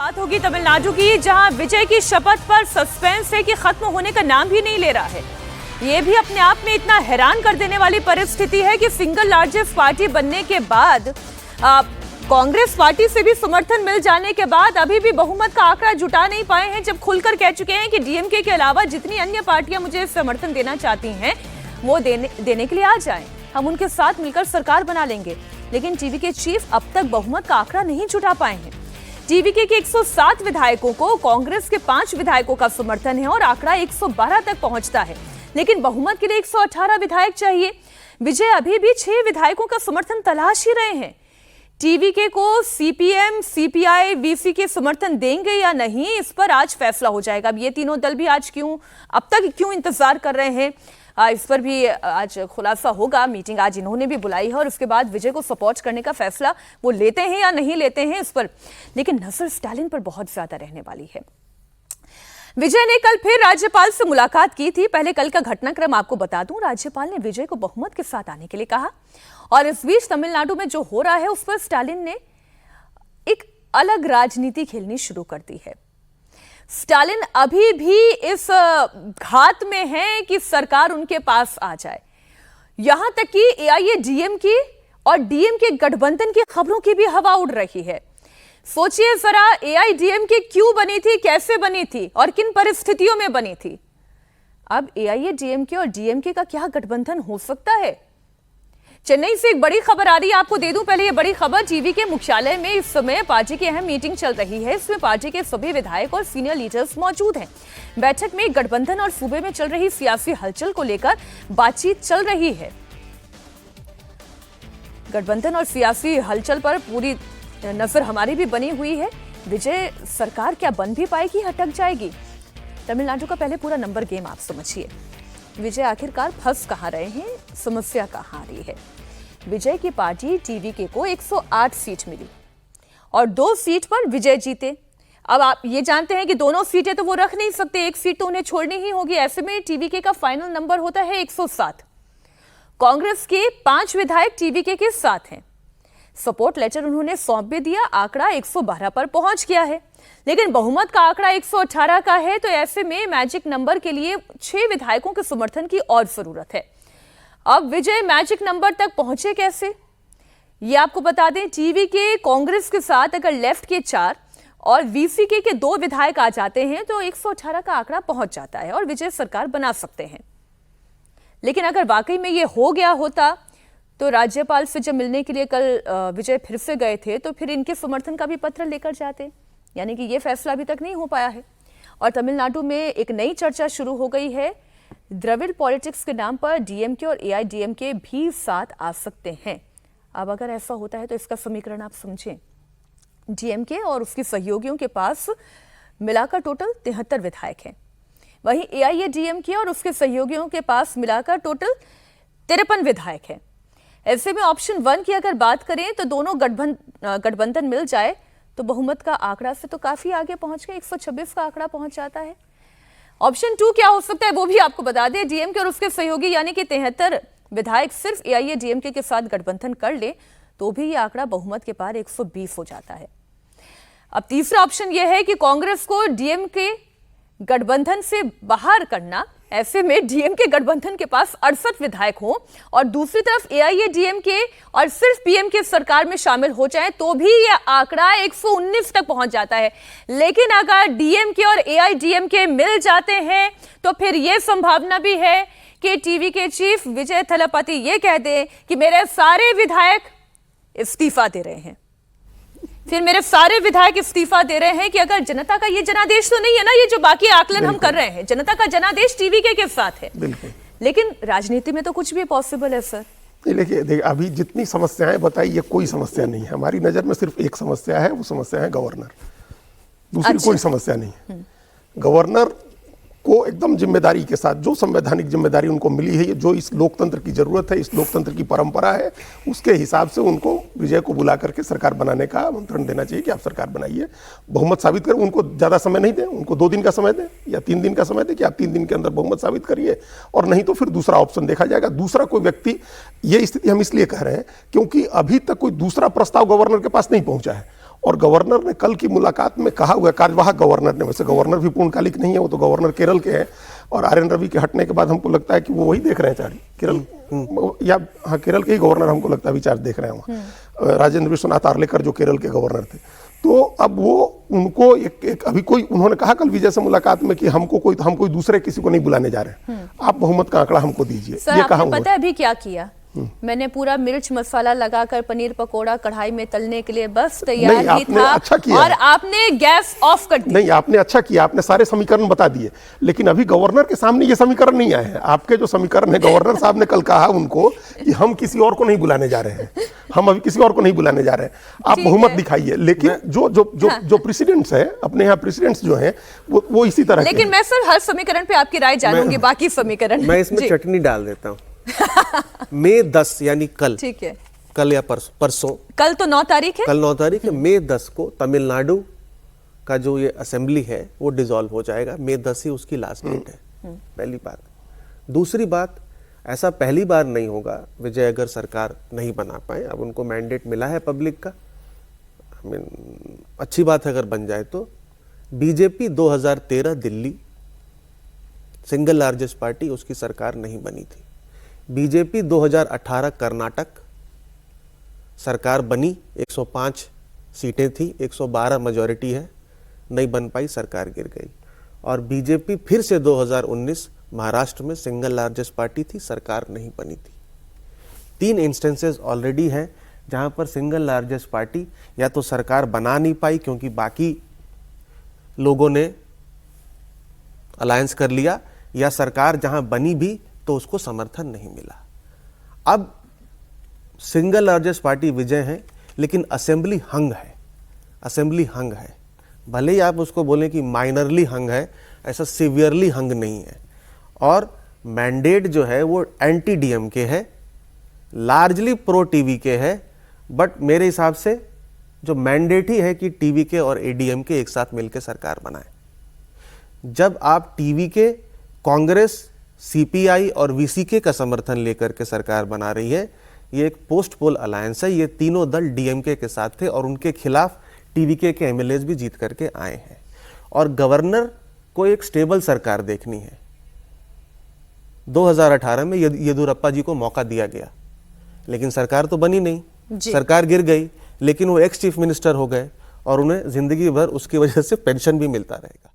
बात होगी तमिलनाडु की, जहां विजय की शपथ पर सस्पेंस है कि खत्म होने का नाम भी नहीं ले रहा है। ये भी अपने आप में इतना हैरान कर देने वाली परिस्थिति है कि सिंगल लार्जेस्ट पार्टी बनने के बाद कांग्रेस पार्टी से भी समर्थन मिल जाने के बाद अभी भी बहुमत का आंकड़ा जुटा नहीं पाए हैं, जब खुलकर कह चुके हैं कि डीएमके के अलावा जितनी अन्य पार्टियां मुझे समर्थन देना चाहती हैं वो देने के लिए आ जाएं, हम उनके साथ मिलकर सरकार बना लेंगे। लेकिन टीवीके चीफ अब तक बहुमत का आंकड़ा नहीं जुटा पाए हैं। टीवीके के 107 विधायकों को कांग्रेस के 5 विधायकों का समर्थन है और आंकड़ा 112 तक पहुंचता है, लेकिन बहुमत के लिए 118 विधायक चाहिए। विजय अभी भी 6 विधायकों का समर्थन तलाश ही रहे हैं। टीवीके को सीपीएम, सीपीआई, वीसी के समर्थन देंगे या नहीं, इस पर आज फैसला हो जाएगा। अब ये तीनों दल भी आज अब तक क्यों इंतजार कर रहे हैं, इस पर भी आज खुलासा होगा। मीटिंग आज इन्होंने भी बुलाई है और उसके बाद विजय को सपोर्ट करने का फैसला वो लेते हैं या नहीं लेते हैं इस पर, लेकिन नजर स्टालिन पर बहुत ज्यादा रहने वाली है। विजय ने कल फिर राज्यपाल से मुलाकात की थी। पहले कल का घटनाक्रम आपको बता दूं। राज्यपाल ने विजय को बहुमत के साथ आने के लिए कहा और इस बीच तमिलनाडु में जो हो रहा है उस पर स्टालिन ने एक अलग राजनीति खेलनी शुरू कर दी है। स्टालिन अभी भी इस घात में है कि सरकार उनके पास आ जाए। यहां तक कि एआईएडीएमके और डीएमके गठबंधन की खबरों की भी हवा उड़ रही है। सोचिए जरा, एआईएडीएमके क्यों बनी थी, कैसे बनी थी और किन परिस्थितियों में बनी थी। अब एआईएडीएमके और डीएमके का क्या गठबंधन हो सकता है। चेन्नई से एक बड़ी खबर आ रही है, आपको दे दूं पहले ये बड़ी खबर। टीवी के मुख्यालय में इस समय पार्टी की अहम मीटिंग चल रही है। इसमें पार्टी के सभी विधायक और सीनियर लीडर्स मौजूद हैं। बैठक में गठबंधन और सूबे में चल रही सियासी हलचल को लेकर बातचीत चल रही है। गठबंधन और सियासी हलचल पर पूरी नजर हमारी भी बनी हुई है। विजय सरकार क्या बन भी पाएगी, अटक जाएगी। तमिलनाडु का पहले पूरा नंबर गेम आप समझिए। विजय आखिरकार फंस कहां रहे हैं, समस्या कहां आ रही है। विजय की पार्टी टीवीके को 108 सीट मिली और 2 सीट पर विजय जीते। अब आप ये जानते हैं कि दोनों सीटें तो वो रख नहीं सकते, एक सीट तो उन्हें छोड़नी ही होगी। ऐसे में टीवीके का फाइनल नंबर होता है 107। कांग्रेस के 5 विधायक टीवीके के साथ हैं। सपोर्ट लेटर उन्होंने सौंप भी दिया, आंकड़ा 112 पर पहुंच गया है। लेकिन बहुमत का आंकड़ा 118 का है, तो ऐसे में मैजिक नंबर के लिए 6 विधायकों के समर्थन की और जरूरत है। अब विजय मैजिक नंबर तक पहुंचे कैसे, ये आपको बता दें। टीवी के कांग्रेस के साथ अगर लेफ्ट के 4 और वीसीके के 2 विधायक आ जाते हैं तो 118 का आंकड़ा पहुंच जाता है और विजय सरकार बना सकते हैं। लेकिन अगर वाकई में ये हो गया होता तो राज्यपाल से जब मिलने के लिए कल विजय फिर से गए थे तो फिर इनके समर्थन का भी पत्र लेकर जाते, यानी कि ये फैसला अभी तक नहीं हो पाया है। और तमिलनाडु में एक नई चर्चा शुरू हो गई है। द्रविड़ पॉलिटिक्स के नाम पर डीएमके और एआईडीएमके भी साथ आ सकते हैं। अब अगर ऐसा होता है तो इसका समीकरण आप समझें। डीएमके और उसके सहयोगियों के पास मिलाकर टोटल 73 विधायक हैं। वहीं एआईएडीएमके और उसके सहयोगियों के पास मिलाकर टोटल 53 विधायक हैं। ऐसे में ऑप्शन 1 की अगर बात करें तो दोनों गठबंधन मिल जाए तो बहुमत का आंकड़ा से तो काफी आगे पहुंच गए, 126 का आंकड़ा पहुंच जाता है। ऑप्शन 2 क्या हो सकता है वो भी आपको बता दें। डीएमके और उसके सहयोगी यानी कि 73 विधायक सिर्फ एआईएडीएमके के साथ गठबंधन कर ले तो भी ये आंकड़ा बहुमत के पार 120 हो जाता है। अब तीसरा ऑप्शन यह है कि कांग्रेस को डीएमके गठबंधन से बाहर करना। ऐसे में डीएमके गठबंधन के पास 68 विधायक हों और दूसरी तरफ एआईएडीएमके और सिर्फ पीएम के सरकार में शामिल हो जाए तो भी यह आंकड़ा 119 तक पहुंच जाता है। लेकिन अगर डीएमके और एआईडीएमके मिल जाते हैं तो फिर यह संभावना भी है कि टीवी के चीफ विजय थलापति ये कह दें कि मेरे सारे विधायक इस्तीफा दे रहे हैं। फिर मेरे सारे विधायक इस्तीफा दे रहे हैं कि अगर जनता का ये जनादेश तो नहीं है ना, ये जो बाकी आकलन हम कर रहे हैं, जनता का जनादेश टीवीके के साथ है। लेकिन राजनीति में तो कुछ भी पॉसिबल है सर। देखिए अभी जितनी समस्याएं बताई ये कोई समस्या नहीं है। हमारी नजर में सिर्फ एक समस्या है, वो समस्या है गवर्नर। दूसरी कोई समस्या नहीं है। गवर्नर को एकदम जिम्मेदारी के साथ, जो संवैधानिक जिम्मेदारी उनको मिली है, जो इस लोकतंत्र की जरूरत है, इस लोकतंत्र की परंपरा है, उसके हिसाब से उनको विजय को बुला करके सरकार बनाने का आमंत्रण देना चाहिए कि आप सरकार बनाइए, बहुमत साबित करें। उनको ज्यादा समय नहीं दें, उनको 2 दिन का समय दें या 3 दिन का समय दें कि आप 3 दिन के अंदर बहुमत साबित करिए, और नहीं तो फिर दूसरा ऑप्शन देखा जाएगा। दूसरा कोई व्यक्ति, ये स्थिति हम इसलिए कह रहे हैं क्योंकि अभी तक कोई दूसरा प्रस्ताव गवर्नर के पास नहीं पहुंचा है और गवर्नर ने कल की मुलाकात में कहा हुआ, कार्यवाहक गवर्नर ने, वैसे गवर्नर भी पूर्णकालिक नहीं है, वो तो गवर्नर केरल के हैं, और आर एन रवि के हटने के बाद हमको लगता है कि वो वही देख रहे हैं चार्ज केरल, या हाँ केरल के ही गवर्नर हमको लगता है अभी चार्ज देख रहे हैं वहाँ, राजेंद्र विश्वनाथ आर्लेकर जो केरल के गवर्नर थे। तो अब वो उनको एक अभी कोई, उन्होंने कहा कल विजय से मुलाकात में कि हम कोई दूसरे किसी को नहीं बुलाने जा रहे हैं, आप बहुमत का आंकड़ा हमको दीजिए। सर, आपने पता है अभी क्या किया? मैंने पूरा मिर्च मसाला लगाकर पनीर पकोड़ा कढ़ाई में तलने के लिए बस तैयार ही था, अच्छा किया, और आपने गैस ऑफ कर दी। नहीं, आपने अच्छा किया, आपने सारे समीकरण बता दिए, लेकिन अभी गवर्नर के सामने ये समीकरण नहीं आए हैं। आपके जो समीकरण है, गवर्नर साहब ने कल कहा उनको कि हम किसी और को नहीं बुलाने जा रहे हैं, हम अभी किसी और को नहीं बुलाने जा रहे हैं, आप बहुमत दिखाइए। लेकिन जो प्रेसिडेंट्स है अपने यहाँ, प्रेसिडेंट्स जो हैं वो इसी तरह। लेकिन मैं सर हर समीकरण पे आपकी राय जानूंगी, बाकी समीकरण मैं इसमें चटनी डाल देता हूँ। मई 10 यानी कल, ठीक है, कल या परसों, कल तो 9 तारीख है, कल 9 तारीख है, मई 10 को तमिलनाडु का जो ये असेंबली है वो डिसॉल्व हो जाएगा। मई 10 ही उसकी लास्ट डेट है, पहली बात। दूसरी बात, ऐसा पहली बार नहीं होगा विजय अगर सरकार नहीं बना पाए, अब उनको मैंडेट मिला है पब्लिक का, अच्छी बात है अगर बन जाए तो। BJP 2013 Delhi single largest party, उसकी सरकार नहीं बनी थी। बीजेपी 2018 कर्नाटक सरकार बनी, 105 सीटें थी, 112 मेजॉरिटी है, नहीं बन पाई, सरकार गिर गई। और बीजेपी फिर से 2019 महाराष्ट्र में सिंगल लार्जेस्ट पार्टी थी, सरकार नहीं बनी थी। 3 इंस्टेंसेस ऑलरेडी हैं जहां पर सिंगल लार्जेस्ट पार्टी या तो सरकार बना नहीं पाई क्योंकि बाकी लोगों ने अलायंस कर लिया, या सरकार जहां बनी भी तो उसको समर्थन नहीं मिला। अब सिंगल लार्जेस्ट पार्टी विजय है, लेकिन असेंबली हंग है, असेंबली हंग है। भले ही आप उसको बोलें कि माइनरली हंग है, ऐसा सीवियरली हंग नहीं है। और मैंडेट जो है वो एंटी डीएमके है, लार्जली प्रो टीवीके है, बट मेरे हिसाब से जो मैंडेट ही है कि टीवीके और एडीएमके एक साथ मिलकर सरकार बनाए। जब आप टीवीके, कांग्रेस, सीपीआई और वीसीके का समर्थन लेकर के सरकार बना रही है, ये एक पोस्ट पोल अलायंस है। ये तीनों दल डीएमके के साथ थे और उनके खिलाफ टीवीके के एमएलएस भी जीत करके आए हैं। और गवर्नर को एक स्टेबल सरकार देखनी है। 2018 में येदियुरप्पा जी को मौका दिया गया, लेकिन सरकार तो बनी नहीं, सरकार गिर गई, लेकिन वो एक्स चीफ मिनिस्टर हो गए और उन्हें जिंदगी भर उसकी वजह से पेंशन भी मिलता रहेगा।